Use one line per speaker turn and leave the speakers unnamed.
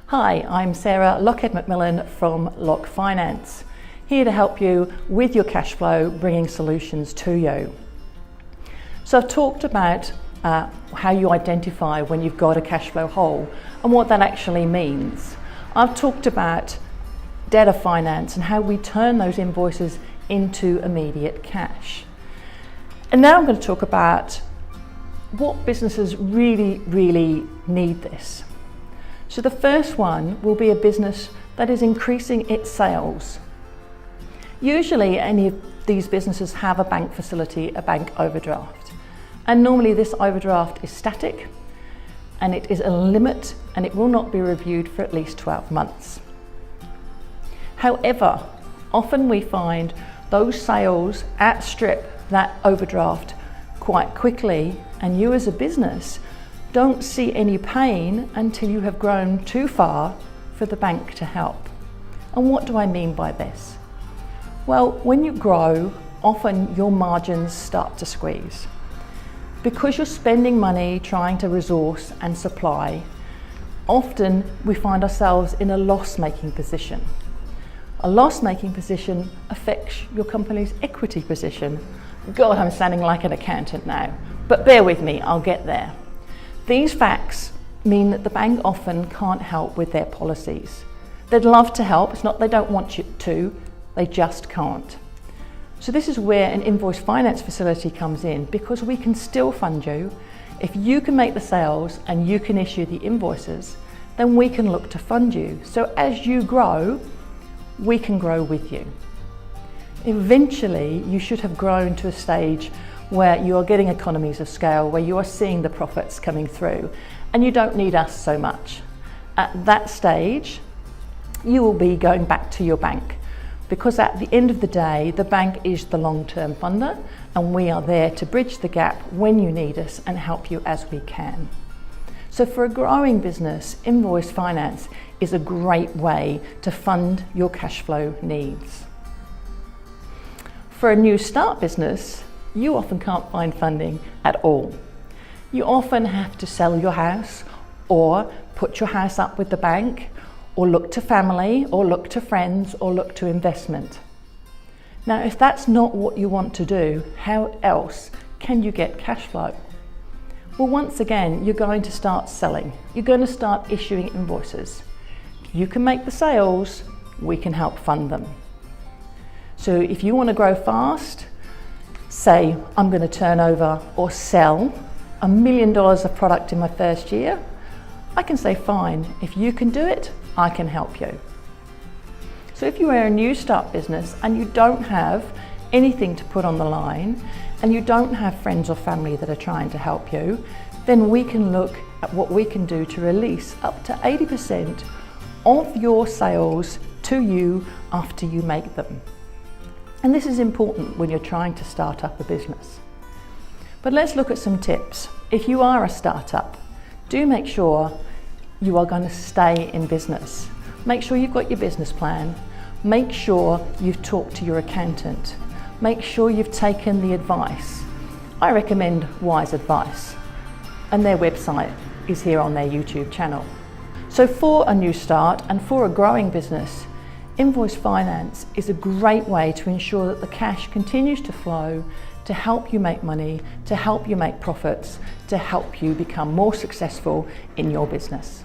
Hi, I'm Sarah Lockhead-McMillan from Lock Finance, here to help you with your cash flow, bringing solutions to you. So I've talked about how you identify when you've got a cash flow hole and what that actually means. I've talked about debtor finance and how we turn those invoices into immediate cash. And now I'm going to talk about what businesses really need this. So the first one will be a business that is increasing its sales. Usually any of these businesses have a bank facility, a bank overdraft. And normally this overdraft is static and it is a limit and it will not be reviewed for at least 12 months. However, often we find those sales outstrip that overdraft quite quickly, and you as a business don't see any pain until you have grown too far for the bank to help. And what do I mean by this? Well, when you grow, often your margins start to squeeze. Because you're spending money trying to resource and supply, often we find ourselves in a loss-making position. A loss-making position affects your company's equity position. God, I'm sounding like an accountant now, but bear with me, I'll get there. These facts mean that the bank often can't help with their policies. They'd love to help, it's not they don't want you to, they just can't. So this is where an invoice finance facility comes in, because we can still fund you. If you can make the sales and you can issue the invoices, then we can look to fund you. So as you grow, we can grow with you. Eventually, you should have grown to a stage where you are getting economies of scale, where you are seeing the profits coming through, and you don't need us so much. At that stage, you will be going back to your bank, because at the end of the day, the bank is the long-term funder, and we are there to bridge the gap when you need us and help you as we can. So for a growing business, invoice finance is a great way to fund your cash flow needs. For a new start business, you often can't find funding at all. You often have to sell your house or put your house up with the bank, or look to family, or look to friends, or look to investment. Now, if that's not what you want to do, how else can you get cash flow? Well, once again, you're going to start selling. You're going to start issuing invoices. If you can make the sales, we can help fund them. So if you want to grow fast, say, I'm going to turn over or sell $1 million of product in my first year, I can say, fine, if you can do it, I can help you. So if you are a new start business and you don't have anything to put on the line, and you don't have friends or family that are trying to help you, then we can look at what we can do to release up to 80% of your sales to you after you make them. And this is important when you're trying to start up a business. But let's look at some tips. If you are a startup, do make sure you are going to stay in business. Make sure you've got your business plan. Make sure you've talked to your accountant. Make sure you've taken the advice. I recommend Wise Advice, and their website is here on their YouTube channel. So for a new start and for a growing business, invoice finance is a great way to ensure that the cash continues to flow, to help you make money, to help you make profits, to help you become more successful in your business.